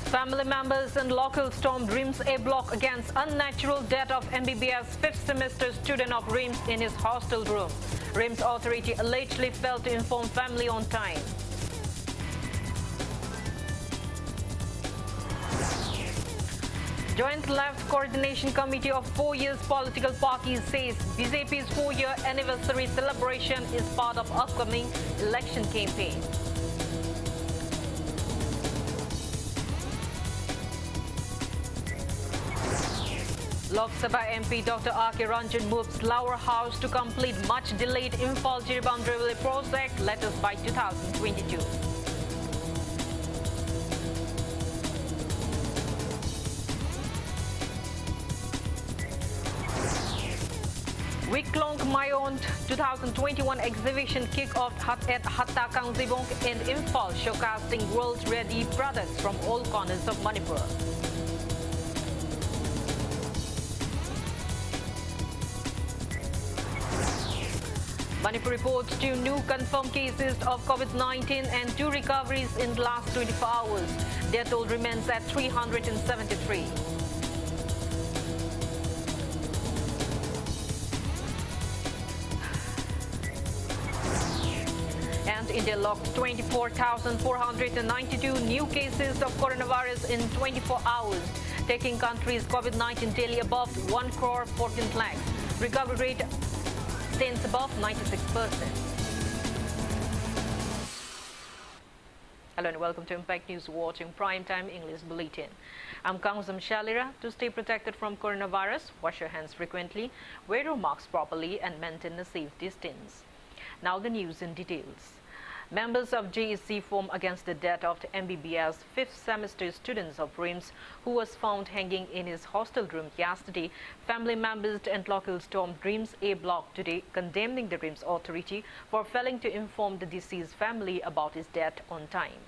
Family members and locals stormed RIMS A block against unnatural death of MBBS 5th semester student of RIMS in his hostel room. RIMS authority allegedly failed to inform family on time. Joint Left Coordination Committee of 4 years political parties says BJP's 4-year anniversary celebration is part of upcoming election campaign. Lok Sabha MP Dr. R.K. Ranjan moves Lower House to complete much delayed Imphal Jiribam Railway project latest by 2022. Week-long Mayont 2021 exhibition kick-off at Hatta KANGUJAM in Imphal, showcasing world-ready products from all corners of Manipur. Manipur reports 2 new confirmed cases of COVID-19 and 2 recoveries in the last 24 hours. Death toll remains at 373. And India logged 24,492 new cases of coronavirus in 24 hours, taking country's COVID-19 daily above 1 crore 14 lakhs. Recovery rate stands above 96%. Hello and welcome to Impact News watching Primetime English Bulletin. I'm KANGUJAM SHELLYRA. To stay protected from coronavirus, wash your hands frequently, wear your masks properly and maintain a safe distance. Now the news in details. Members of JEC formed against the death of the MBBS 5th semester students of RIMS who was found hanging in his hostel room yesterday. Family members and locals stormed RIMS A block today, condemning the RIMS authority for failing to inform the deceased family about his death on time.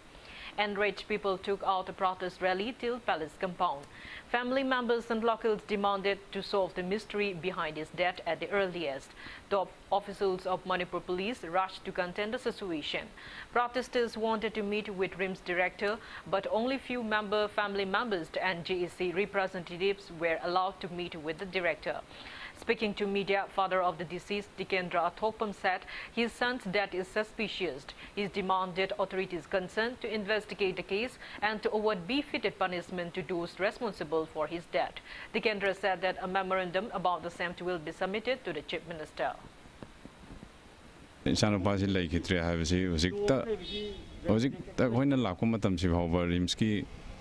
Enraged people took out a protest rally till Palace compound. Family members and locals demanded to solve the mystery behind his death at the earliest. Top officials of Manipur police rushed to contain the situation. Protesters wanted to meet with RIMS director, but only few family members and JEC representatives were allowed to meet with the director. Speaking to media, father of the deceased, Dikendra Thokpam, said his son's death is suspicious. He demanded authorities concerned to investigate the case and to award befitting punishment to those responsible for his death. Dikendra said that a memorandum about the same will be submitted to the Chief Minister.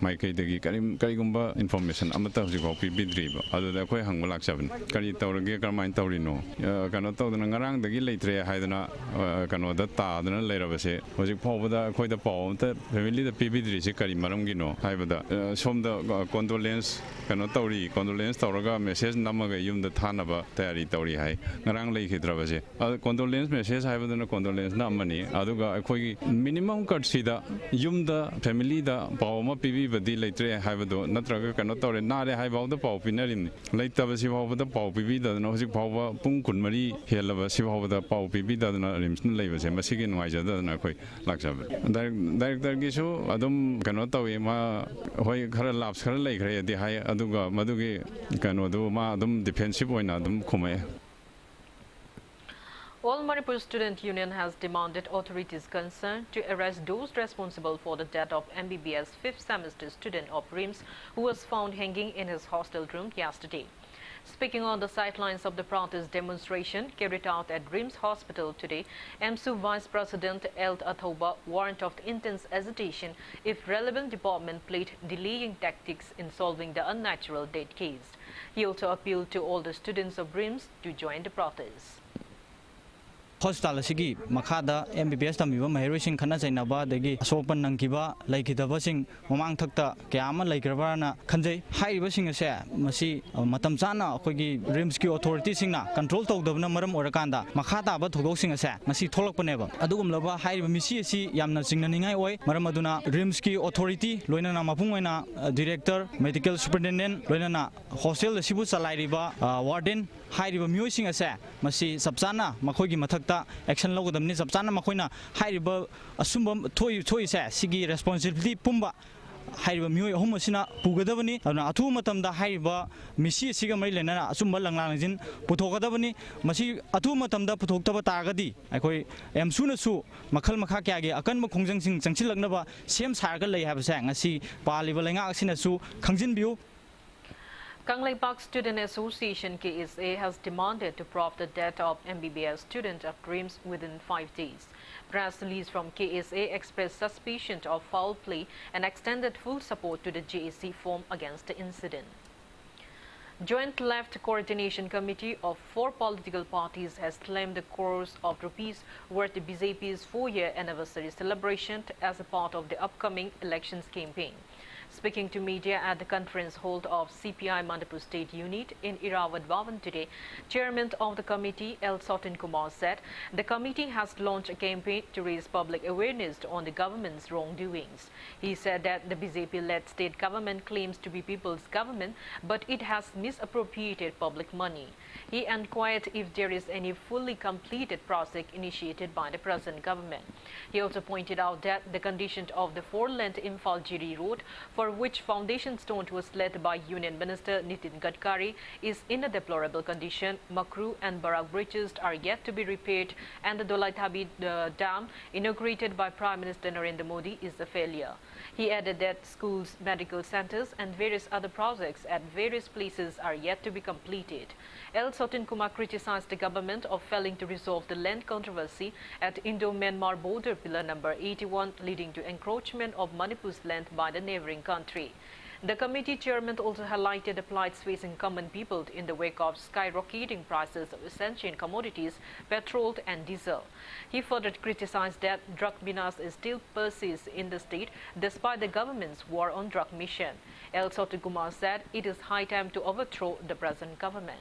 Maikaytagi karigumba information amata hojiko pibidriba aduda khoi hangba laksaban kari tawrage karmain tawrino kano tawdana ngarang dagi leitre haidana kano da ta dana leirabase hojik phobada khoi da paw ta family da pibidri se kari maramgi no haibada somda condolence kano tawri condolence tawraga message namaga yumda thanaba tayari tawri hai ngarang leikidrabase condolence message haibadana condolence namani aduga khoi minimum courtesy da yumda family da paw ma pibi badi leitre haibado natraga kano tawre nare haibawda paw pinarim leitaba sibawda paw pibi da no hojik pawba pung kunmari helaba sibawda paw pibi da na rims leibase masigi nuaija da na khoi laksaba director gi su adum kano tawi ma hoi khara laps khara lei khare di hai aduga madugi kano do ma adum defensive oina adum khumai. All Manipur Student Union has demanded authorities concerned to arrest those responsible for the death of MBBS 5th semester student of RIMS who was found hanging in his hostel room yesterday. Speaking on the sidelines of the protest demonstration carried out at RIMS Hospital today, MSU Vice President Eld Athoba warned of intense agitation if relevant department played delaying tactics in solving the unnatural death case. He also appealed to all the students of RIMS to join the protest. Hospital asigi makada MBBS tamiba mahiroising khana jainaba degi asopan nangkiba laikidaba sing mamang thakta kyama laikrabana khanjai hairiba sing ase masi matam chana akogi RIMS ki authority singna control tawdabna maram orakanda makhata ba thodok sing ase masi tholakpaneba adugum laba hairiba misi asi yamna singnaningai oi maram aduna RIMS ki authority loinana mapungwaina director medical superintendent loinana hostel sibu chalairiba warden hairiba mioi sing ase masi sabchana makhogi mathak action logodamni sabchana makoina hairiba asumba thoi se sigi responsibility pumba हाइरिबा मियोय अहुम असिना पुगदबनी अदुना अथु मतमदा हाइरिबा मिसी सिगा मरि लेना असुम्बा लंगलांजिन पुथोगदबनी मसी अथु मतमदा पुथोक्तबा तागदी अखोय M सुनसु मखल मखा क्यागे अकनब खोंजंसिंग चंगसिलगनबा same सारगा लै हाबसा ngasi पालिबा लैंगा असिनासु खंजिनबिउ Kangleipak Student Association KSA has demanded to prove the death of MBBS student of dreams within 5 days. Press release from KSA expressed suspicion of foul play and extended full support to the JAC form against the incident. Joint Left Coordination Committee of 4 political parties has claimed the crores of rupees worth the BJP's 4-year anniversary celebration as a part of the upcoming elections campaign. Speaking to media at the conference hall of CPI Manipur State Unit in Iravad Bhavan today, Chairman of the committee, L. Sotin Kumar, said the committee has launched a campaign to raise public awareness on the government's wrongdoings. He said that the BJP-led state government claims to be people's government, but it has misappropriated public money. He inquired if there is any fully completed project initiated by the present government. He also pointed out that the condition of the 4-lane Imphal-Jiri road, for which foundation stone was laid by Union Minister Nitin Gadkari, is in a deplorable condition. Makru and Barak bridges are yet to be repaired, and the Dolaithabi Dam, inaugurated by Prime Minister Narendra Modi, is a failure. He added that schools, medical centers and various other projects at various places are yet to be completed. L. Sotin Kumar criticized the government of failing to resolve the land controversy at Indo-Myanmar border pillar number 81, leading to encroachment of Manipur's land by the neighboring country. The committee chairman also highlighted the plights facing common people in the wake of skyrocketing prices of essential commodities, petrol and diesel. He further criticized that drug menace still persists in the state despite the government's war on drug mission. L. Sotin Kumar said it is high time to overthrow the present government.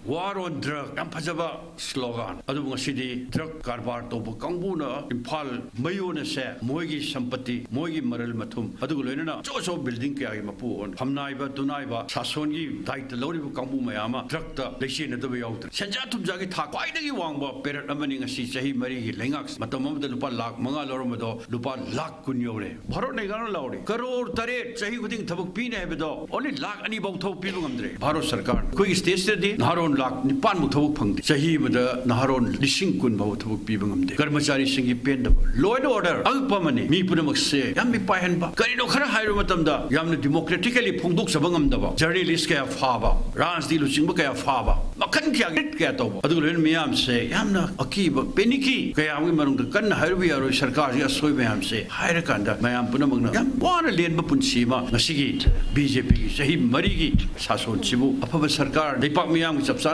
War on drug, yam phajaba slogan. Adu ngasidi drug karbar to kanguna Imphal mayona se moigi sampati moigi maral mathum adu loina cho building kya gi mapu on hamnaiba tunaiba sason gi dait lori bu kangbu mayama drug ta lesin adu yaut senja tum jagi tha kwai gi wangba perat amani ngasi chahi mari gi lengak matam da lupa lakh manga lorom do lupa lakh kun yore bharo nei gan lauri crore tare chahi guding thabuk pi ne bedo only lakh ani bau tho pi ngamdre bharo sarkar koi state di naron lakh nipan mu thobuk phangde chahi mada naharon lising kun bau thobuk pi bangamde karmachari singi pen da law and order alpamani mi punamak se yam mi pahen ba kari no khara hairu matamda yamna democratically phongdok sabangam da ba journalist ka fa ba rajdi lu singba ka fa ba makan kya git ka to adu len miyam se yamna akiba peniki ka yam gi marung da kan hairu bi aro sarkar ya soi miyam se haira kanda mayam punamak na yam wana len ba punsi ma ngasigi BJP gi sahi mari gi sason chibu apaba sarkar depak miyam gi chapsana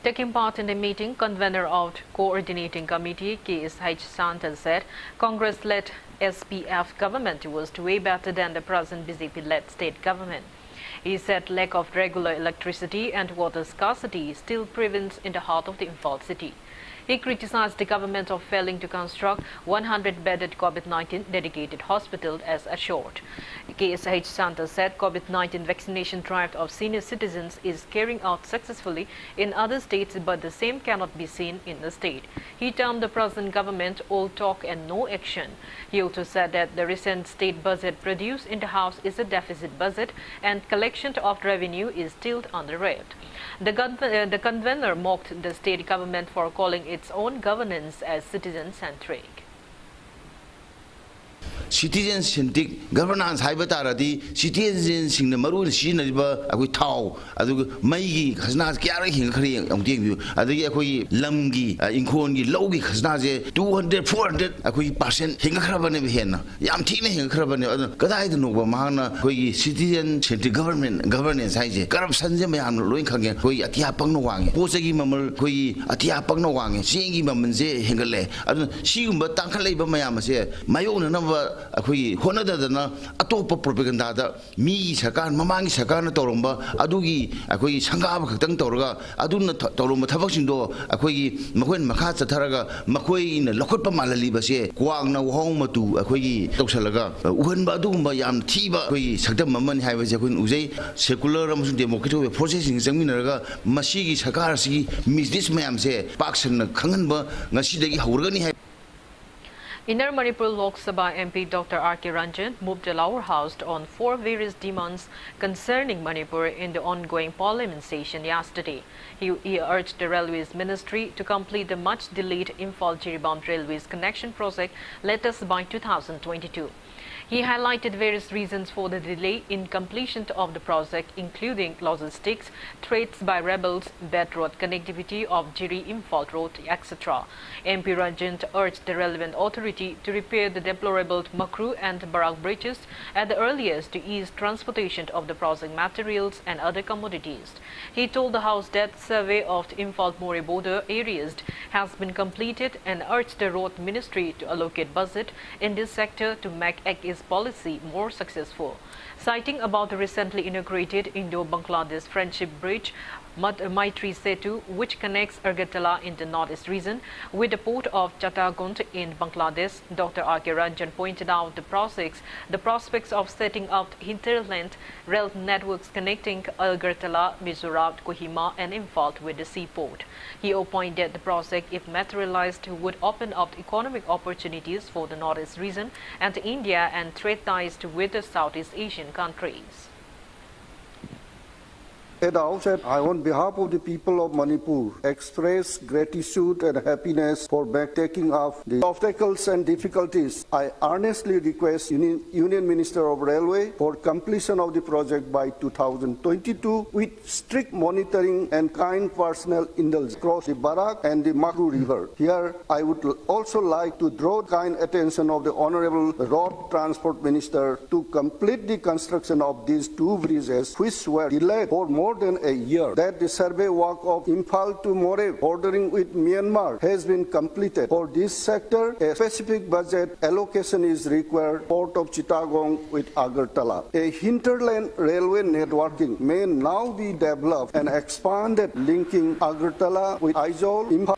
Taking part in the meeting, convener of Coordinating Committee KSH Santa said Congress-led SPF government was way better than the present BJP-led state government. He said lack of regular electricity and water scarcity still prevails in the heart of the Imphal city. He criticized the government of failing to construct 100-bedded COVID-19 dedicated hospital as assured. KSH Santa said COVID-19 vaccination drive of senior citizens is carrying out successfully in other states, but the same cannot be seen in the state. He termed the present government all talk and no action. He also said that the recent state budget produced in the House is a deficit budget and collection of revenue is still underweight. The convener mocked the state government for calling its own governance as citizen-centric. Citizen-centric governance haibataradi citizens sing the maru sinariba akoi thau adu mai khazna kya ra hing khari amting view adu akoi lamgi inkhon gi logi khazna je 200 400 akoi % hing khrabane hen yam thine hing khrabane adu kadai du no mahana koi citizen-centric governance hai je corruption je mayam loi khang koi atia pang no wang posagi mamal koi atia pang no wang singi maman je hingale adu sigumba tangkhalai ba mayam se mayona na akoi honadadana atopa propaganda da mi sarkar mamangi sarkar na toromba adugi akoi sangaba khaktang torga aduna toromba thabak singdo akoi makhoin makha chatharaga makoi na lokhotpa malali ba se kwang na hong matu akoi toksalaga uhanba adugumba yam thiba akoi sakdam maman haiba je akoi ujai secular amasung democratic processing jangminaraga masigi sarkar si misdis mayam se paksang na khanganba ngasi dagi haurgani hai. Inner Manipur Lok Sabha MP Dr. R.K. Ranjan moved the lower house on 4 various demands concerning Manipur in the ongoing parliament session yesterday. He urged the Railways Ministry to complete the much-delayed Imphal-Jiribam Railways connection project latest by 2022. He highlighted various reasons for the delay in completion of the project, including logistics, threats by rebels, bad road connectivity of Jiri-Imphal road, etc. MP Ranjan urged the relevant authority to repair the deplorable Makru and Barak bridges at the earliest to ease transportation of the project materials and other commodities. He told the House that survey of the Imphal-More border areas has been completed and urged the Road Ministry to allocate budget in this sector to make its policy more successful. Citing about the recently inaugurated Indo-Bangladesh Friendship Bridge, Maitri Setu, which connects Agartala in the northeast region with the port of Chittagong in Bangladesh, Dr. R.K. Ranjan pointed out the prospects of setting up hinterland rail networks connecting Agartala, Mizoram, Kohima and Imphal with the seaport. He opined that the project, if materialized, would open up economic opportunities for the northeast region and India and trade ties with the Southeast Asian countries. At the outset, I, on behalf of the people of Manipur, express gratitude and happiness for taking up the obstacles and difficulties. I earnestly request Union Minister of Railway for completion of the project by 2022 with strict monitoring and kind personnel indulgence across the Barak and the Makru River. Here, I would also like to draw kind attention of the Honorable Road Transport Minister to complete the construction of these 2 bridges, which were delayed for more than a year. That the survey work of Imphal to More bordering with Myanmar has been completed. For this sector, a specific budget allocation is required. Port of Chittagong with Agartala. A hinterland railway networking may now be developed and expanded, linking Agartala with Aizawl, Imphal.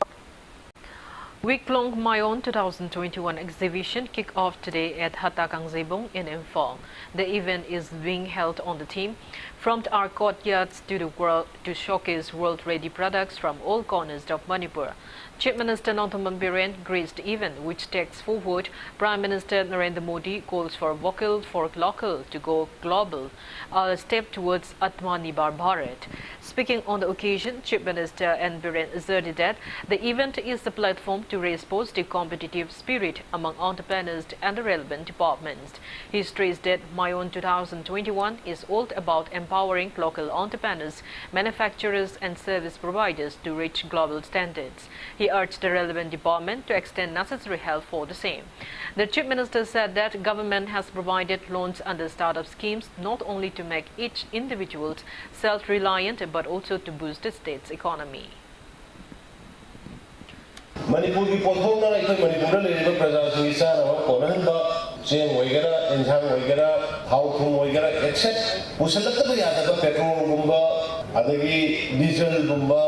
Week-long Mayon 2021 exhibition kicked off today at Hatta KANGUJAM in Imphal. The event is being held on the theme "From our courtyards to the world" to showcase world-ready products from all corners of Manipur. Chief Minister Nonthamban Biren graced the event, which takes forward Prime Minister Narendra Modi calls for vocal for local to go global, a step towards Atmanirbhar Bharat. Speaking on the occasion, Chief Minister and Biren asserted that the event is the platform to raise positive competitive spirit among entrepreneurs and the relevant departments. He stressed that Mayon 2021 is all about empowering local entrepreneurs, manufacturers and service providers to reach global standards. He urged the relevant department to extend necessary help for the same. The Chief Minister said that government has provided loans under startup schemes not only to make each individual self-reliant but also to boost the state's economy. Manipur की पोथों ना इकोई मणिपुर ले लेकर प्रजासंघ की सारा वो कोनहन बा Cheng वगैरह इंसान वगैरह हाउ थुम वगैरह एक्सेप्ट उसे लगता तो याद है पेट्रोल बुम्बा अदगी डीजल बुम्बा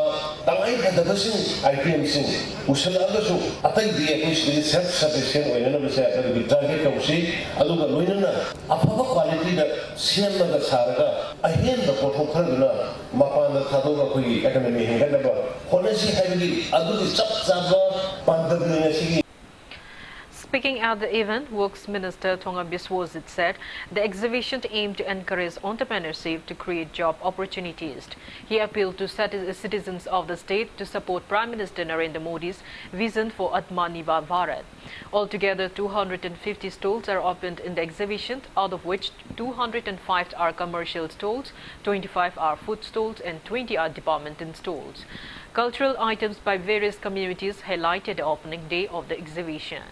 तंगाई बदबसिंग आईपीएम सिंग उसे लगता तो अतई दिए कुछ दिए सेल्फ सफिशिएंट वही ना बस ऐसा भी टारगेट का उसी अदुगा लोइना ना अफावा क्वालिटी दा सीएम लगा सारगा अहियन दा पोथों खर ना मापान दा थादो का कोई इकोनॉमी है ना बा होने से है भी अदुगी सब सब Speaking at the event, Works Minister Thongam Biswazit said the exhibition aimed to encourage entrepreneurship to create job opportunities. He appealed to citizens of the state to support Prime Minister Narendra Modi's vision for Atmanirbhar Bharat. Altogether, 250 stalls are opened in the exhibition, out of which 205 are commercial stalls, 25 are food stalls and 20 are departmental stalls. Cultural items by various communities highlighted the opening day of the exhibition.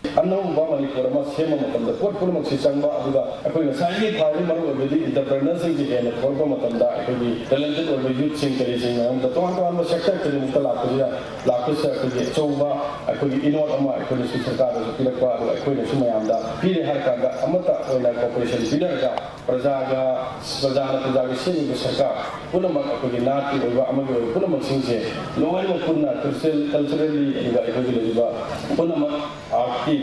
अनौबा Manipur में same मतम pot पुनमक से चंबा अदुगा अखोई साइनि फारि मरु ओबेदि entrepreneur सिंग जे ने खोलबा मतमदा अखोई talented ओबे youth सिंग करी सिंग नाम द तोन तोन सेक्टर के मुक्ता लाखुया लाखुस अखोई चौबा अखोई इनोट अमा अखोई सरकार पिलकवा अखोई सुमयामदा फिर हर कागा अमता ओना कॉर्पोरेशन पिलरगा प्रजा के सिंग सरकार पुनमक अखोई नाति ओबा अमगे पुनमक सिंग जे लोवन पुनना कल्चरली अखोई लेबा पुनमक art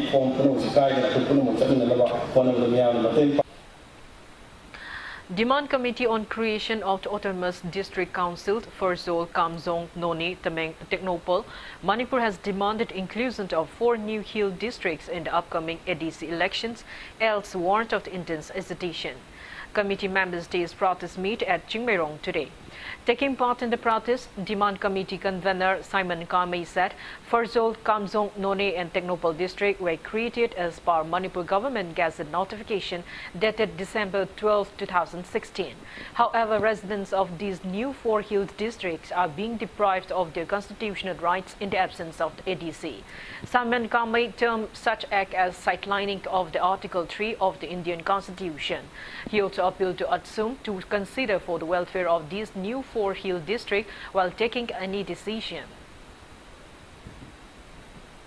Demand Committee on Creation of the Autonomous District Council for Seoul, Kamjong, Noni, Tameng, Technopole, Manipur has demanded inclusion of 4 new hill districts in the upcoming ADC elections, else warned of the intense agitation. Committee members' days protest meet at Chingmeirong today. Taking part in the protest, Demand Committee convener Simon Kamei said Seoul, Kamjong, Noni and Technopole district were created as per Manipur government gazette notification dated December 12, 2016. However, residents of these new 4 hill districts are being deprived of their constitutional rights in the absence of the ADC. Simon Kamei termed such act as sidelining of the Article 3 of the Indian Constitution. He also appealed to Atsum to consider for the welfare of these new 4 hill district while taking any decision.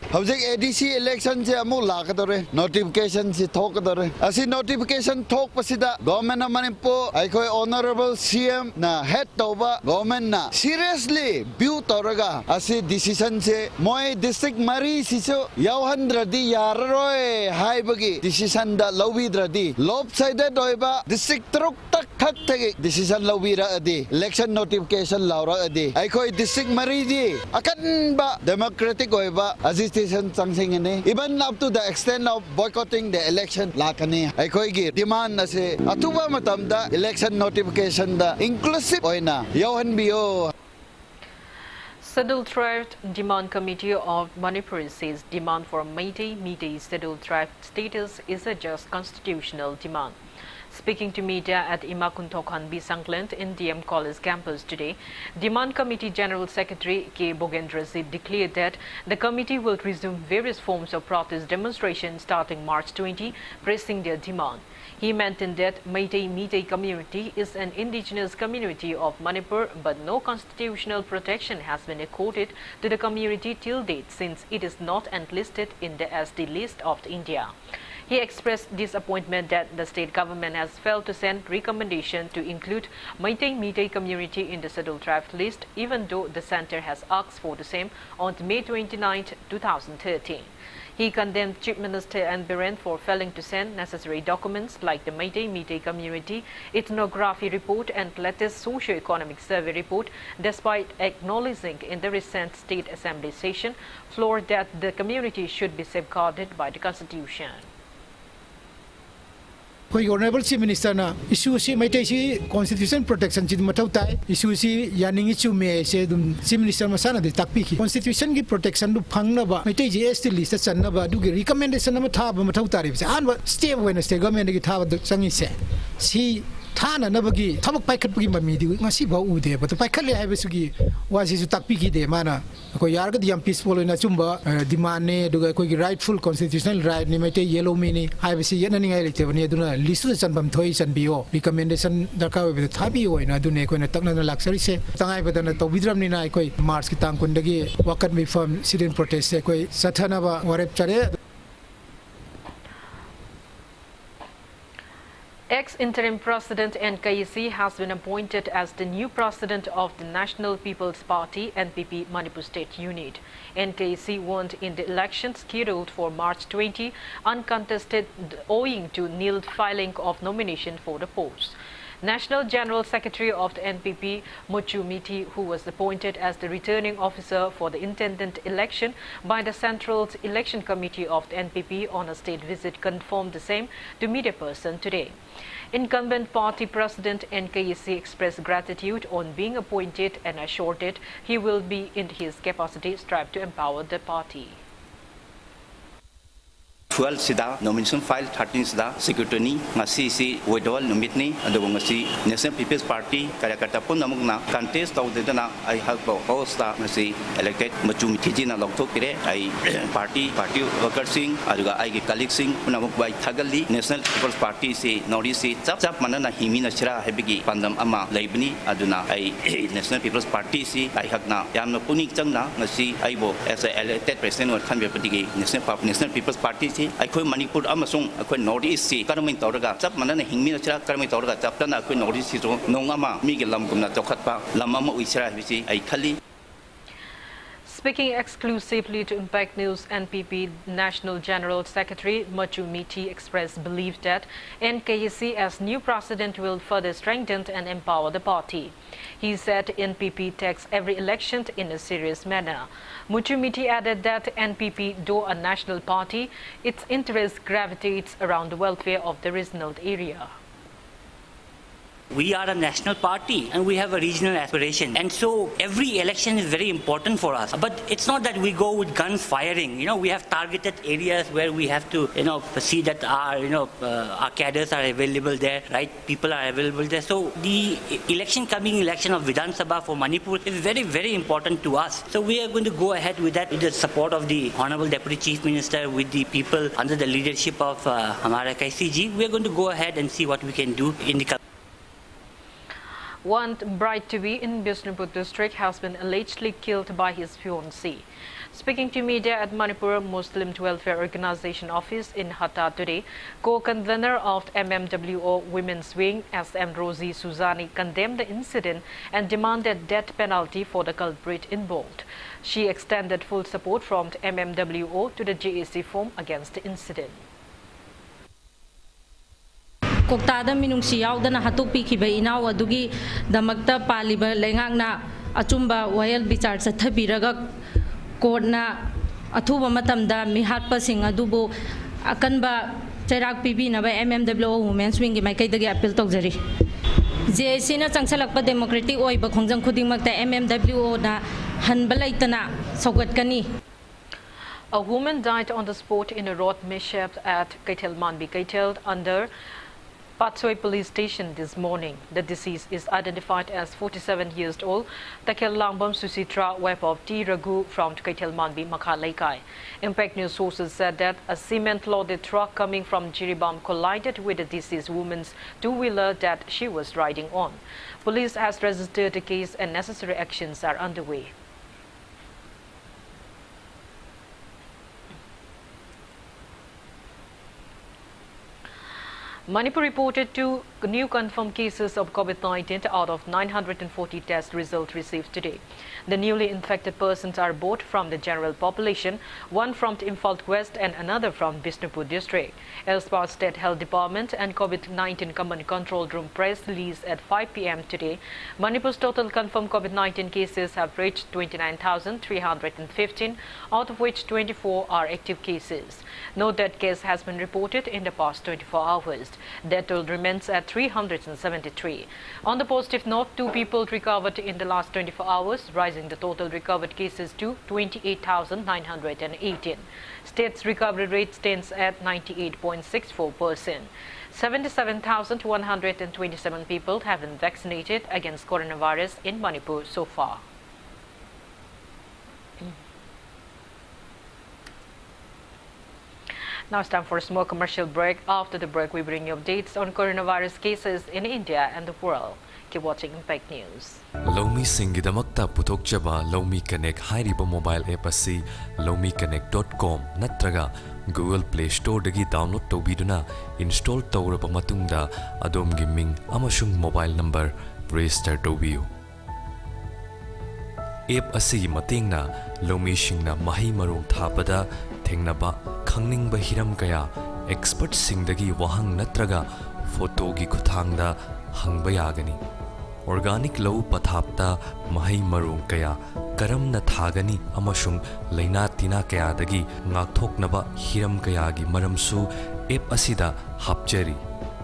Howsik ADC election se amu lakadore notification se thokadore asi notification thok pasida government of Manipur aikoi honorable CM na head toba government na seriously view toraga asi decision se moi district mari siso yauhandradi yarroi haibagi decision da lobbidradi lopsided oiba district truk tak thak thagi decision lobira adi election notification laura adi aikoi district mari di akan ba democratic oiba asi even up to the extent of boycotting the election lakani aikoi demand na se atuba matam da election notification da inclusive oina yohan bio. Scheduled Tribe Demand Committee of Manipur says demand for Meitei Scheduled Tribe status is a just constitutional demand. Speaking to media at Imakuntokhan Bisangland in DM College campus today, Demand Committee General Secretary K. Bogendrazit declared that the committee will resume various forms of protest demonstration starting March 20, pressing their demand. He maintained that Meitei community is an indigenous community of Manipur, but no constitutional protection has been accorded to the community till date since it is not enlisted in the SD list of India. He expressed disappointment that the state government has failed to send recommendation to include Meitei community in the Scheduled Tribe list, even though the center has asked for the same on May 29, 2013. He condemned Chief Minister N. Biren for failing to send necessary documents like the Meitei community ethnography report and latest socio-economic survey report, despite acknowledging in the recent State Assembly session floor that the community should be safeguarded by the Constitution. Honorable Chief Minister na issue si Meitei constitution protection si matau tai issue si yaning issue me se dum Chief Minister masana de takpi ki constitution gi protection du phangna ba Meitei ST list channa ba du gi recommendation na tha ba matau tari se an ba step when state government gi tha ba changi se si thana na bagi thabak paikhat bagi mami di ngasi ba u de ba to paikhat le hai ba sugi wa si su takpi ki de mana ko yar ga diam peaceful na chumba demand ne du ga ko gi rightful constitutional right ni Meitei yellow me ni hai ba si yana ni ngai le te ni aduna list chan bam thoi chan bio recommendation darka we thabi oina du ne ko na takna laksari se tangai badana to bidram ni na ko march ki tang kun dagi wakat mi firm student protest se ko sathana ba warep chare. Ex-interim President NKC has been appointed as the new president of the National People's Party NPP Manipur State Unit. NKC won in the election scheduled for March 20 uncontested owing to nil filing of nomination for the post. National General Secretary of the NPP, Muchu Miti, who was appointed as the returning officer for the intended election by the Central Election Committee of the NPP on a state visit, confirmed the same to media person today. Incumbent party president NKC expressed gratitude on being appointed and assured that he will be in his capacity strive to empower the party. 12 sida nomination file 13 sida secretary ni ngasi si withdrawal numit ni adugo ngasi National People's Party karyakarta pun namugna contest tawdena I have host ngasi elected Muchu Miti na lokthok pire I party worker sing aduga I gi colleague sing namuk bai thagali National People's Party si nori si chap manana himina chira hebigi pandam ama leibni aduna I National People's Party si I hakna yamna punik changna ngasi aibo as a elected president or khanbe patigi National People's Party si I Manipur amasung I North East si karamay tawraga chap manana hingmi chira karamay tawraga chap na I North East so nongama migi lam gumna chokhat pa lam ama uisra bisi I khali. Speaking exclusively to Impact News, NPP National General Secretary Machumiti expressed belief that NKC as new president will further strengthen and empower the party. He said NPP takes every election in a serious manner. Machumiti added that NPP, though a national party, its interest gravitates around the welfare of the regional area. We are a national party and we have a regional aspiration, and so every election is very important for us. But it's not that we go with guns firing. We have targeted areas where we have to, see that our cadres are available there, right? People are available there. So the coming election of Vidhan Sabha for Manipur is very, very important to us. So we are going to go ahead with that with the support of the Honorable Deputy Chief Minister, with the people under the leadership of Hamara KCG. We are going to go ahead and see what we can do in the. One bride-to-be in Bishnupur district has been allegedly killed by his fiancée. Speaking to media at Manipur Muslim Welfare Organization office in Hatta today, co-convener of MMWO Women's Wing, SM Rosie Suzani, condemned the incident and demanded death penalty for the culprit involved. She extended full support from MMWO to the JAC forum against the incident. Koktada minungsi yaudana hatupi kiba inaw adugi damakta paliba lengangna achumba wayal bichar sa thabiraga kodna athuba matamda mihatpa sing adubu akanba chairak pibi na ba MMWO Women's Wing gi maikaidagi appeal tawjari JAC na changsalakpa democratic oiba khongjang khudingmakta MMWO na hanba laitana saugatkani. A woman died on the spot in a road mishap at Kaitel Manbi Kaitel under Patsoi police station this morning. The deceased is identified as 47 years old Takel Langbam Susitra, wife of T. Raghu from Kaitel Manbi, Makhalaikai. Impact News sources said that a cement-loaded truck coming from Jiribam collided with the deceased woman's two-wheeler that she was riding on. Police has registered the case and necessary actions are underway. Manipur reported 2 new confirmed cases of COVID-19 out of 940 test results received today. The newly infected persons are both from the general population, one from Imphal West and another from Bishnupur district. Elsewhere, State Health Department and COVID-19 Command Control Room press release at 5 p.m. today. Manipur's total confirmed COVID-19 cases have reached 29,315, out of which 24 are active cases. No death case has been reported in the past 24 hours. Death toll remains at 373. On the positive note, 2 people recovered in the last 24 hours, rising the total recovered cases to 28,918. State's recovery rate stands at 98.64%. 77,127 people have been vaccinated against coronavirus in Manipur so far. Now it's time for a small commercial break. After the break, we bring you updates on coronavirus cases in India and the world. Keep watching Impact News. Lomi Singidamakta Putokjaba Lomi Connect Hairiba mobile app asi lomiconnect.com natraga Google Play Store dagi download tobiduna install tawraba matungda adomgi ming amashung mobile number register tobiyu. App asi matingna Lomi Singna Mahi Marung Thapada Thengnaba Khangning Bahiram Kaya expert Singdagi Wahang Natraga photo gi kuthangda hangbayagani. Organic low pathapta Mahi Marung Kaya Karamna Thagani Amashung Laina Tina Kaya Dagi Ngakthoknaba Hiram Kaya gi Maramsu App Asida Hapjeri.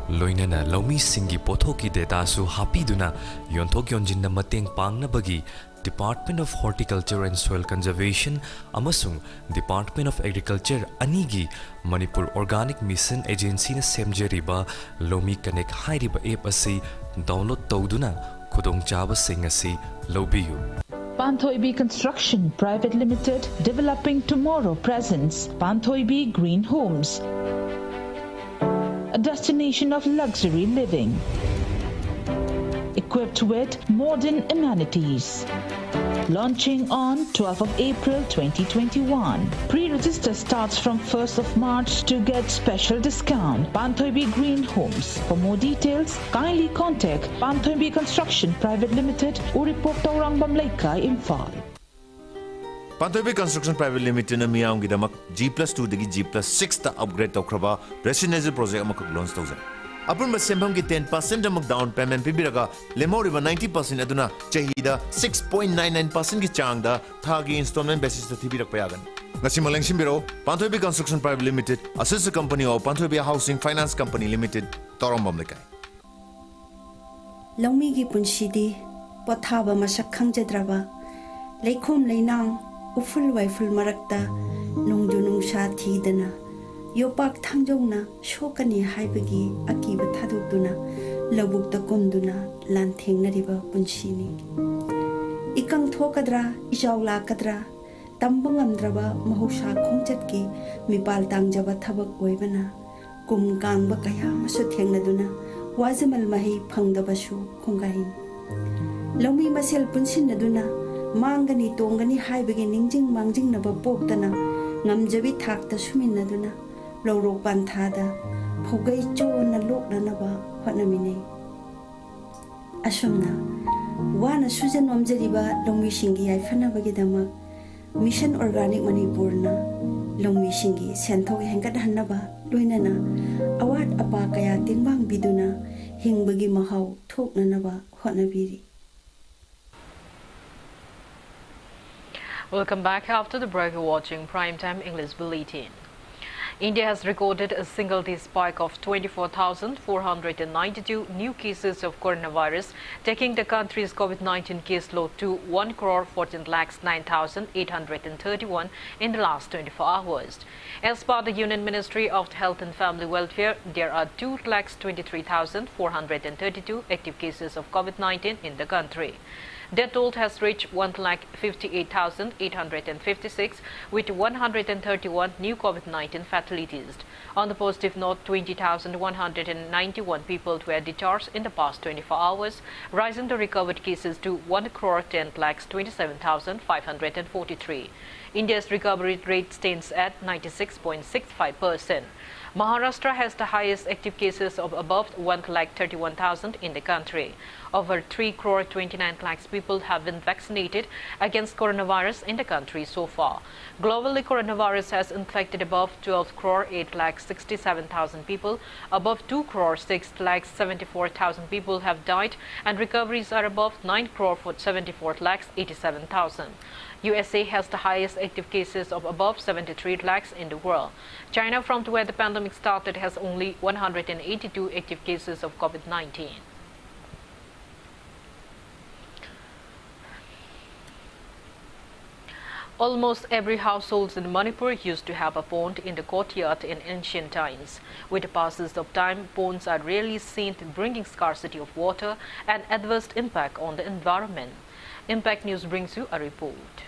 Loinana Lomi Singi Pothoki data su Hapiduna Yontok Yonjinda Mateng Pangnabagi Department of Horticulture and Soil Conservation amasung Department of Agriculture anigi Manipur Organic Mission Agency na semjeriba Lomi Connect hairiba app asi download tawduna khudongchaba sing asi lobiyu. Panthoibi Construction Private Limited, developing tomorrow presents Panthoibi Green Homes, a destination of luxury living, equipped with modern amenities. Launching on 12th of April 2021. Pre-register starts from 1st of March to get special discount. Panthoibi Green Homes. For more details, kindly contact Panthoibi Construction Private Limited, Uripok Taurang Bamlaika, Imphal. Pantoibi Construction Private Limited na miyang gidamak G+2 dagi G+6 ta upgrade tawkraba residential project amakak launch tawzan. Apun masembam ki 10% amag down payment pibiraga lemoriba 90% aduna chahida 6.99% ki changda thagi installment basis ta thibirak payagan. Ngasi malang simbiro Pantoibi Construction Private Limited associate company of Pantoibi Housing Finance Company Limited Torombam lekai. Longmi gi punshidi pothaba masak khangjadraba leikhom leinang uful waiful marakta nungju nungsha thidana yopak thangjongna shokani haibagi akiba thadukduna lawbukta komduna lanthengna punshini ikang thokadra ijawla kadra tambangamdraba mahusha khongchatki mipal tangjaba thabak oibana kumkangba kaya masu thengnaduna wajamal mahi phangdabasu khonggahin lawmi masel punsinaduna mangani tongani haibagi ningjing mangjing naba poktana ngamjabi thakta suminnaduna lawrok panthada phogai chona loknanaba hotnamine asumna wana sujan omjariba lawmi singi yaifanabagi dama Mission Organic Manipur na lawmi singi senthok hengkat hannaba loinana awat apa kaya tingbang biduna hingbagi mahau thoknanaba hotnabiri. Welcome back. After the break, you're watching Primetime English Bulletin. India has recorded a single-day spike of 24,492 new cases of coronavirus, taking the country's COVID-19 case load to 1,14,09,831 in the last 24 hours. As per the Union Ministry of Health and Family Welfare, there are 2,23,432 active cases of COVID-19 in the country. Death toll has reached 1,58,856 with 131 new COVID-19 fatalities. On the positive note, 20,191 people were discharged in the past 24 hours, rising the recovered cases to 1,10,27,543. India's recovery rate stands at 96.65%. Maharashtra has the highest active cases of above 1,31,000 in the country. Over 3,29,00,000 people have been vaccinated against coronavirus in the country so far. Globally, coronavirus has infected above 12,08,67,000 people. Above 2,06,74,000 people have died, and recoveries are above 9,74,87,000. USA has the highest active cases of above 73 lakhs in the world. China, from where the pandemic started, has only 182 active cases of COVID-19. Almost every household in Manipur used to have a pond in the courtyard in ancient times. With the passage of time, ponds are rarely seen, bringing scarcity of water and adverse impact on the environment. Impact News brings you a report.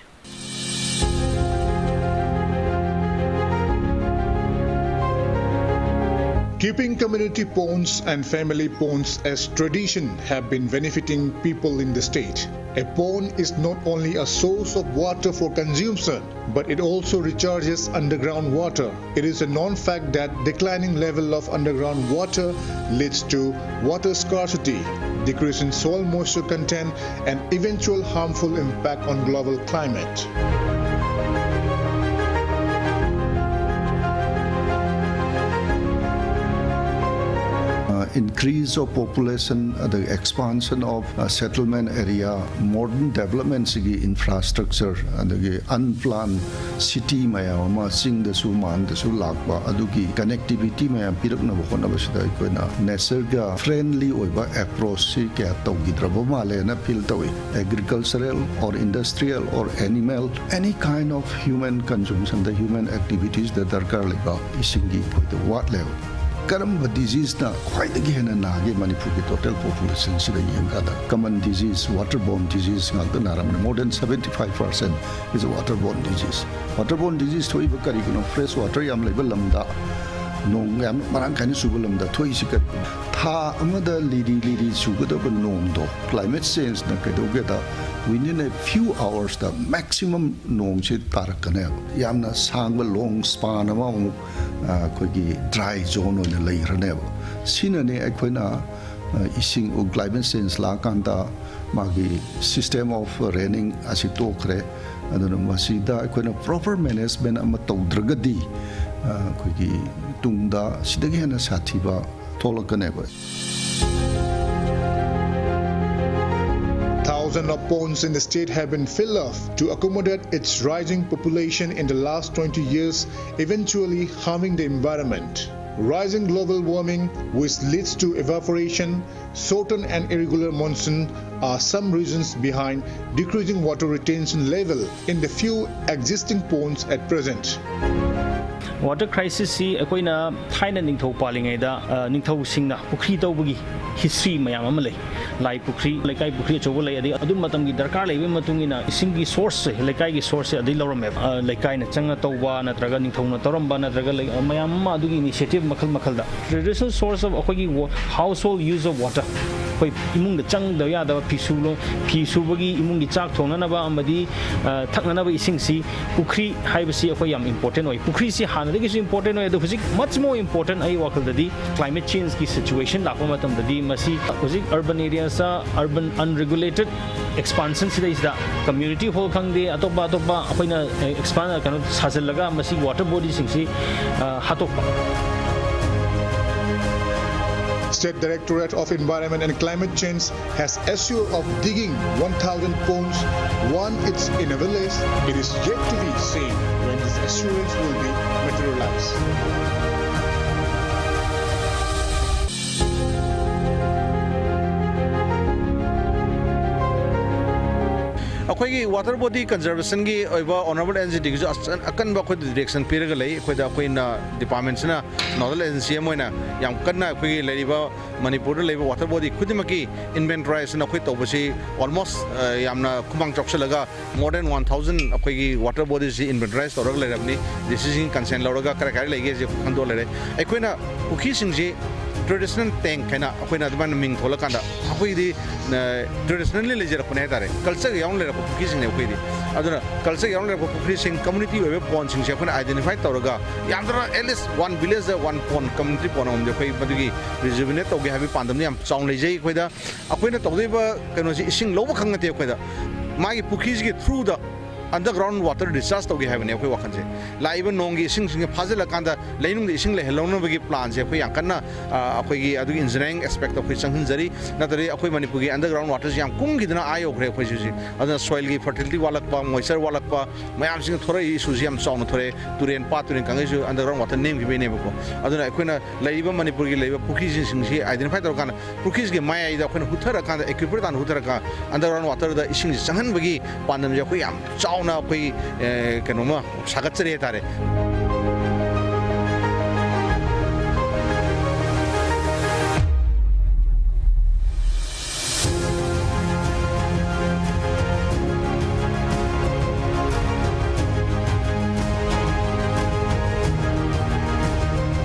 Keeping community ponds and family ponds as tradition have been benefiting people in the state. A pond is not only a source of water for consumption, but it also recharges underground water. It is a known fact that declining level of underground water leads to water scarcity, decrease in soil moisture content, and eventual harmful impact on global climate. Increase of population, the expansion of settlement area, modern development infrastructure, and the unplanned city mayama sing the suman the sulakba aduki connectivity mayam pirakna bokona basida koina nature friendly oiba approach si kya tawgidraba male na feel tawi agricultural or industrial or animal any kind of human consumption, the human activities that are karliba isingi the what level. Karamba disease na khwaidagi hena nage Manipur ki total population sida yengada common disease waterborne disease ngakta naram more than 75% is a waterborne disease. Waterborne disease thoi ba kari kuno fresh water yam level lamda nong yam marang kan su lamda thoi sikat tha amada lidi sugada ba nong do climate change na kedogeda within a few hours the maximum nong se tarakane yamna sangba long span ama kogi dry zone on layer ne sinane akoina ising climate change la kanda magi system of running asitokre aduna masida akoina proper management ama tawdragadi koigi tungda sidagi hena sathiba tholakane. Thousands of ponds in the state have been filled up to accommodate its rising population in the last 20 years, eventually harming the environment. Rising global warming, which leads to evaporation, sudden and irregular monsoon, are some reasons behind decreasing water retention level in the few existing ponds at present. Water crisis si akoina thaina ningthau palingai da ningthau singna pukri tawbugi history mayam ama lei lai pukri lekai pukri chobo lei adi adu matam gi darkar lei matungina isingi source lekai gi source adi lorame lekai na changa tawba natraga ningthau na toramba natraga mayam ma adugi initiative makhal da traditional source of akogi household use of water koi imung da chang da ya da pisu bagi imung gi chak thongna na ba amadi thakna na ba ising si pukri haibasi akoi yam important oi pukri si this is important. Much more important is the climate change situation. Urban areas, urban unregulated expansion is the community whole expand water bodies. State Directorate of Environment and Climate Change has assured of digging 1,000 ponds. One it's in a village. It is yet to be seen when this assurance will be materialized. अखोई water body conservation की honourable agency की अकन direction पीरगा लई अखोइना department से nodal agency याम कन्ना अखोई लेरिबा मणिपुर लेबा वाटर बॉडी खुदिमकी इन्वेंटराइजेशन अखोई तौबसी ऑलमोस्ट यामना खुमांग चौक्सलगा मोर देन 1000 अखोई वाटर बॉडी से इन्वेंटराइज तौरग लेरबनी डिसीजन कंसेंट लौरगा करकारि लेगे जे खंदो लेरे अखोइना पुखी सिंगजे traditional tank kaina akoina adman ming thola kanda akoidi traditionally lejer apne tare culture yaung le pukri sing ne akoidi aduna culture yaung le pukri sing community web pond sing se akoina identify tawraga yamdra at least one village one pond community pond om de koi badigi rejuvenate toge habi pandam ne am chaung lejai koida akoina tawdeba kaino si sing loba khangate koida magi pukri gi through the underground water discharge to have ne koi wakan se la even nongi sing phazil kanda leinung de sing le helong bagi plan se koi yankana akoi gi adu engineering aspect of sanghin jari na tari akoi manipur gi underground water jam kung gi dana ayo gre koi ji adu soil gi fertility walak pa moisture walak pa mayam sing thora issue jam chong thore turen pa turen kangai ju underground water name gi be ne ko adu na akoi na leiba manipur gi leiba pukhi sing si identify tor kana pukhi gi mai ai da akoi huthara kanda equipment an huthara ka underground water da sing sanghan bagi pandam ja koi am chau na koi kanoma sagatchare tare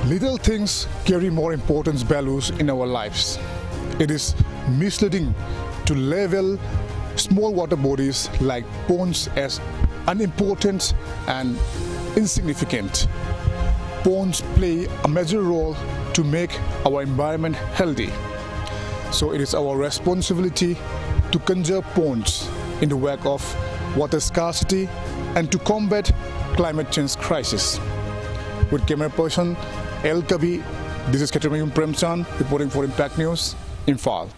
Little things carry more importance values in our lives. It is misleading to label small water bodies like ponds as unimportant and insignificant. Ponds play a major role to make our environment healthy. So it is our responsibility to conserve ponds in the wake of water scarcity and to combat climate change crisis. With camera person El Kabi, this is Katrimayum Premchan reporting for Impact News, Imphal.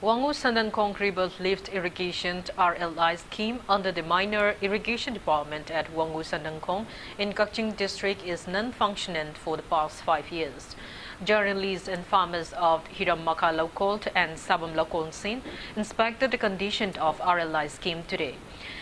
Wangu Sandankong River Lift Irrigation RLI scheme under the Minor Irrigation Department at Wangu Sandankong in Kakching district is non-functioning for the past 5 years. Journalists and farmers of Hiramaka Local and Sabam Local scene inspected the condition of RLI scheme today.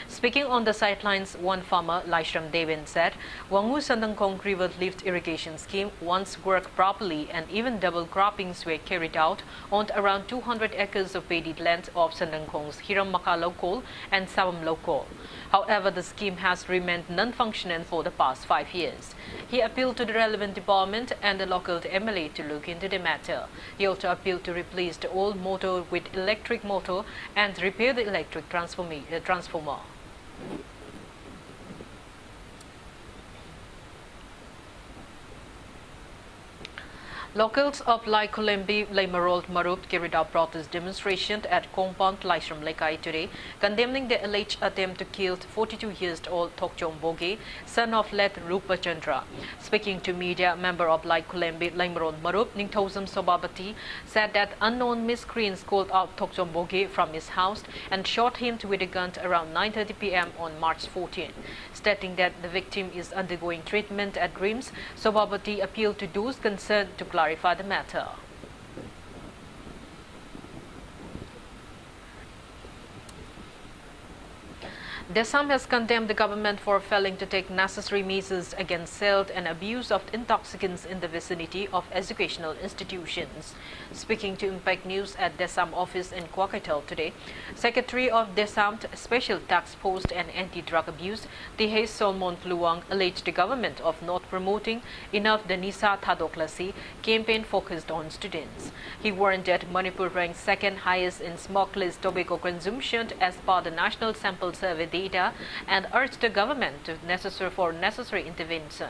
Speaking on the sidelines, one farmer, Laishram Devin, said Wangu Sandankong River Lift Irrigation Scheme once worked properly and even double croppings were carried out on around 200 acres of paddy land of Sandankong's Hiramaka Local and Sabam Local. However, the scheme has remained non-functioning for the past 5 years. He appealed to the relevant department and the local MLA to look into the matter. He also appealed to replace the old motor with electric motor and repair the electric transformer. Locals of Lai Kulembi, Laimarol, Marup carried out protest demonstration at Kongpang, Laisram Lekai today, condemning the alleged attempt to kill 42-year-old Tokchong Boge, son of late Rupa Chandra. Speaking to media, member of Lai Kulembi, Laimarol, Marup, Ningthozam Sobabati, said that unknown miscreants called out Tokchong Boge from his house and shot him with a gun around 9:30 p.m. on March 14. Stating that the victim is undergoing treatment at RIMS, Sobabati appealed to those concerned to clarify the matter. Desam has condemned the government for failing to take necessary measures against sale and abuse of intoxicants in the vicinity of educational institutions. Speaking to Impact News at Desam office in Kwakaital today, Secretary of Desam Special Task Post and Anti-Drug Abuse, Tihe Solomon Pluang, alleged the government of not promoting enough the Nisa Thadoklasi campaign focused on students. He warned that Manipur ranks second highest in smokeless tobacco consumption as per the National Sample Survey data and urged the government to necessary intervention.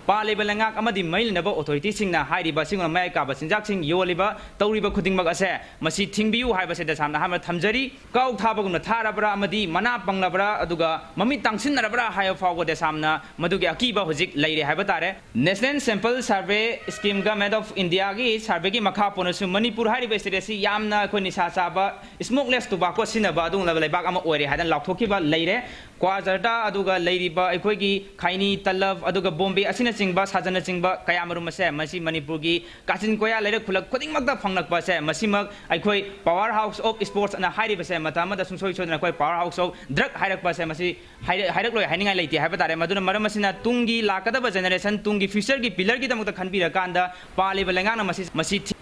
Paleba Langak Amadi Mail Nabo Authority Singna Heidi Basing on America Basinjak Sing Yoliba, Tauriba Kuting Magase, Masi Tingbiu Hibas at the Sam Hammer Tamjari, Kau Tabagum Tarabra Amadi, Mana Panglabra, Aduga, Mami Tangsin Rabra, Higher Forward the Samna, Maduga Kiba Huzik, Lady Habatare, National Sample Survey Scheme Government of India is Harbeki Makaponas, Manipur Hari Bestesi, Yamna, Konisa Saba, Smokeless Tobacco Sinabadun Labak Ori had a Lokokiba later, Quazarta, Aduga, Lady Ba, Equigi, Kaini, Talav, Aduga Bombay, Asina Singba, Sajana Singba, Kayamarumase, Masi Manipurgi, Kasin Koya, later Kulak, Kuting Magda Pangak Base, Masimak, Ikoi, powerhouse of sports and a high base, Matama, the Sunsoy and a powerhouse of drug Hirak Base, Masi, Hirak, Hanging Lady, Habitat, Maduna Maramasina, Tungi, Lakadaba generation, Tungi, Fishergi, Pilargi, the Kanbira Kanda, Pali Valangana, Masi.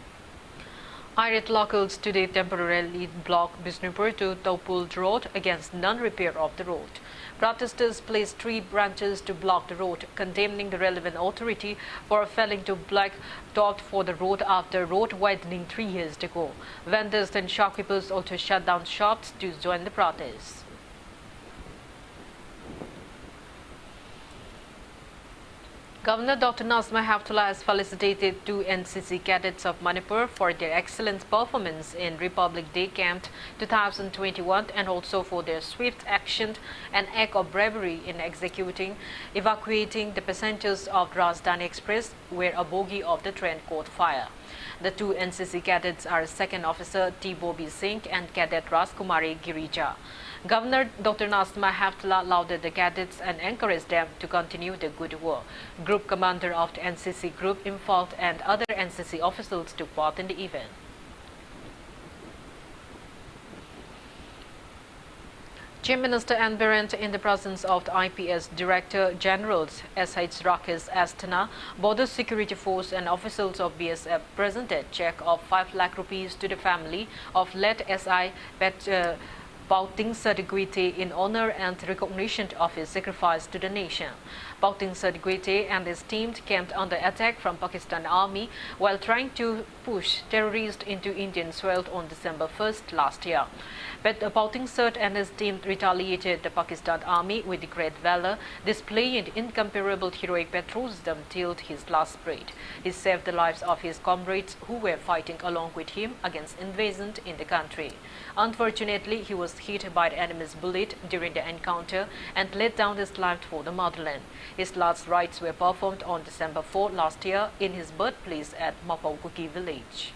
Irit locals today temporarily blocked Bisnupur to Taupul Road against non-repair of the road. Protesters placed 3 branches to block the road, condemning the relevant authority for failing to block top for the road after road widening 3 years ago. Vendors and shopkeepers also shut down shops to join the protest. Governor Dr. Nazma Heptullah has felicitated 2 NCC cadets of Manipur for their excellent performance in Republic Day Camp 2021 and also for their swift action and act of bravery in evacuating the passengers of Rajdhani Express where a bogie of the train caught fire. The 2 NCC cadets are Second Officer T. Bobby Singh and Cadet Raskumari Girija. Governor Dr. Nazma Heptullah lauded the cadets and encouraged them to continue the good work. Group commander of the NCC group involved and other NCC officials took part in the event. Chief Minister Anne Berend, in the presence of the IPS Director Generals SH Rakesh Asthana, Border Security Force and officials of BSF presented check of 5 lakh rupees to the family of late SI Pauting Sadiquite in honor and recognition of his sacrifice to the nation. Pauting Sadiquite and his team came under attack from Pakistan Army while trying to push terrorists into Indian soil on December 1st last year. But Pauting Sert and his team retaliated the Pakistan Army with great valor, displaying incomparable heroic patriotism till his last breath. He saved the lives of his comrades who were fighting along with him against invasion in the country. Unfortunately, he was hit by the enemy's bullet during the encounter and laid down his life for the motherland. His last rites were performed on December 4 last year in his birthplace at Mapaukuki village.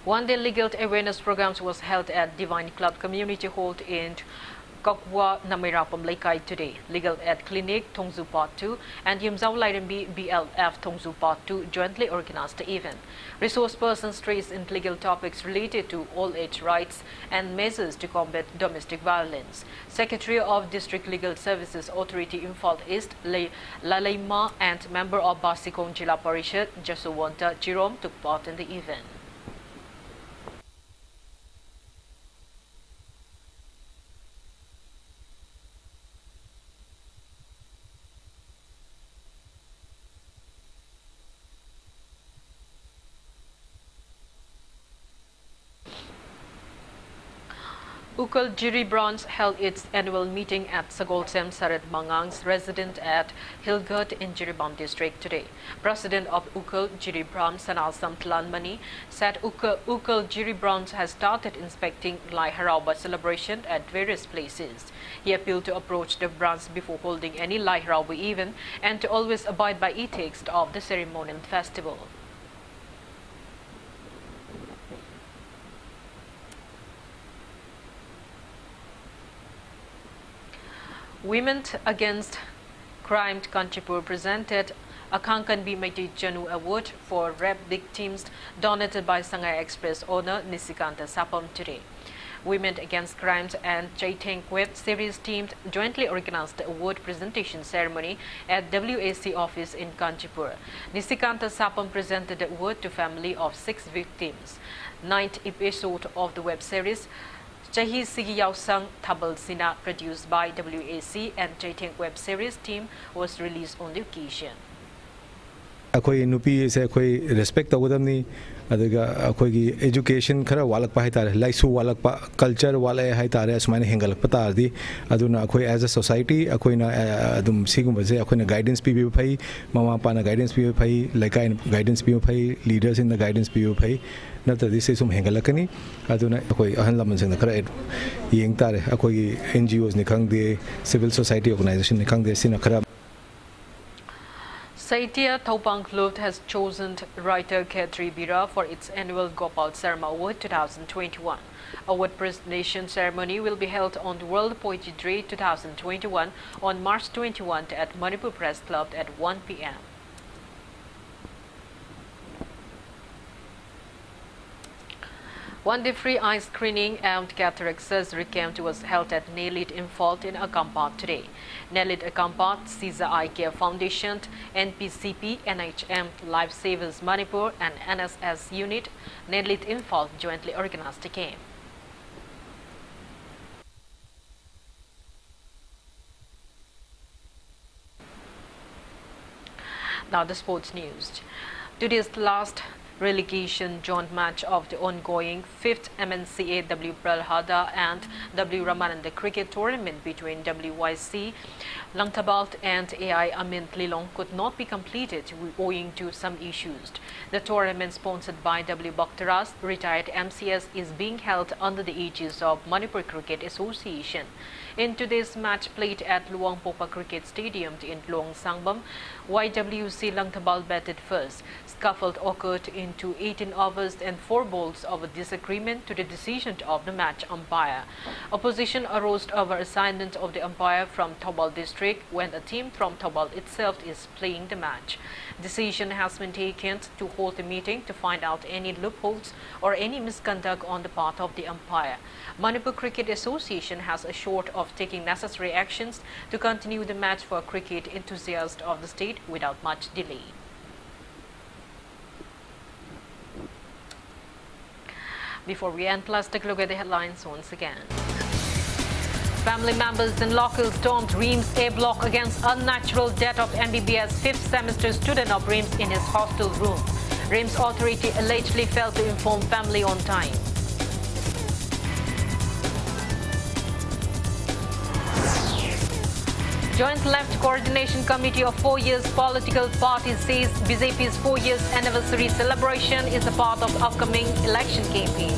One-day legal awareness programs was held at Divine Club Community Hall in Kokwa Namirapam Lekai today. Legal Aid Clinic Tongzu Part 2 and Yimzau Lairambi BLF Tongzu Part 2 jointly organized the event. Resource persons stressed in legal topics related to all age rights and measures to combat domestic violence. Secretary of District Legal Services Authority Imphal East Lalaima and member of Basikong Jila Parishad Jasowanta Jerome took part in the event. Ukal Jiri Bronze held its annual meeting at Sagolsem Saret Mangang's residence at Hilgut in Jiribam district today. President of Ukal Jiri Bronze, Sanal Samtlanmani, said Ukal Jiri Bronze has started inspecting Lai Harauba celebration at various places. He appealed to approach the bronze before holding any Lai Harauba event and to always abide by ethics of the ceremonial festival. Women Against Crime Kanchipur presented a Kankanbi Meiti Janu Award for rape victims donated by Sangay Express owner Nisikanta Sapam today. Women Against Crimes and Chaiteng Web Series team jointly organized the award presentation ceremony at WAC office in Kanchipur. Nisikanta Sapam presented the award to family of 6 victims. 9th episode of the web series Chahi Sigi Yausang Tabal Sina, produced by WAC and Chaiteng Web Series team, was released on the occasion. Akoi nupi se akoi respect tawdamni adaga akoi education khara walak pa haitare laisu walak pa culture wala haitare asmane hengalak pa tardi aduna akoi as a society akoi na adum sigum baje akoi na guidance pi phai mama pa na guidance pi phai laikai guidance pi phai leaders in the guidance pi phai natadi se sum hengalakani aduna akoi ahan laman sing na khara yeng tare akoi NGOs ni khangde civil society organization ni khangde sina khara. Saitia Taupang Club has chosen writer Khetri Bira for its annual Gopal Sarma Award 2021. Award presentation ceremony will be held on World Poetry Day 2021 on March 21 at Manipur Press Club at 1 p.m. One-day free eye screening and cataract surgery camp was held at Nelit Imphal in Akampat today. Nelit Akampat, Caesar Eye Care Foundation, NPCP, NHM, Lifesavers Manipur and NSS Unit, Nelit Imphal jointly organized the camp. Now the sports news. Today's last relegation joint match of the ongoing 5th MNCA W Pralhada and W Ramananda cricket tournament between WYC Langtabalt and AI Amint Lilong could not be completed owing to some issues. The tournament, sponsored by W Bakhtaras, retired MCS, is being held under the aegis of Manipur Cricket Association. In today's match played at Luang Popa Cricket Stadium in Luang Sangbam, YWC Langtabal batted first. Scuffle occurred into 18 overs and 4 balls of a disagreement to the decision of the match umpire. Opposition arose over assignment of the umpire from Tobal district when a team from Tobal itself is playing the match. Decision has been taken to hold a meeting to find out any loopholes or any misconduct on the part of the umpire. Manipur Cricket Association has assured of taking necessary actions to continue the match for cricket enthusiasts of the state without much delay. Before we end, let's take a look at the headlines once again. Family members in Local stormed Reams A block against unnatural death of MBBS 5th semester student of Reams in his hostel room. Reams authority allegedly failed to inform family on time. Joint Left Coordination Committee of 4 years political parties says BJP's 4 years anniversary celebration is a part of upcoming election campaign.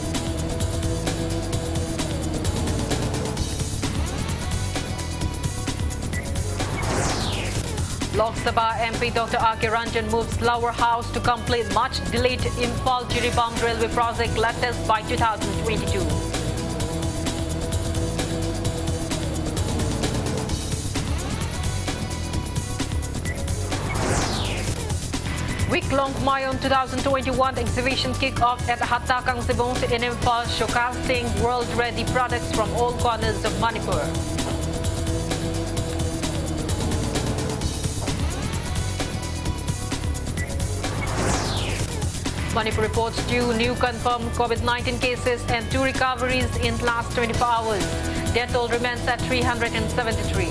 Lok Sabha MP Dr. R.K. Ranjan moves lower house to complete much delayed Imphal Jiribam railway project latest by 2022. Week-long Mayon 2021 exhibition kick-off at Hatakang Sibong in Imphal, showcasing world-ready products from all corners of Manipur. Manipur reports 2 new confirmed COVID-19 cases and 2 recoveries in last 24 hours. Death toll remains at 373.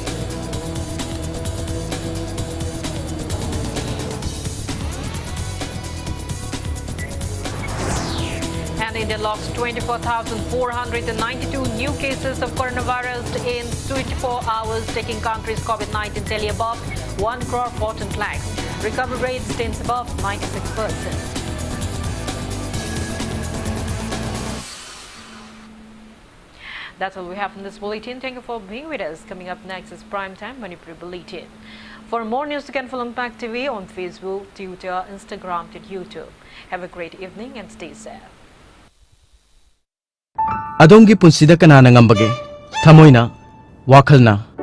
India logs 24,492 new cases of coronavirus in 24 hours, taking country's COVID-19 tally above 1,14 lakhs. Recovery rate stands above 96%. That's all we have in this bulletin. Thank you for being with us. Coming up next is Primetime Manipur Bulletin. For more news, you can follow Impact TV on Facebook, Twitter, Instagram, and YouTube. Have a great evening and stay safe. Adongi punsida kanana ngambage, thamoina, wakalna.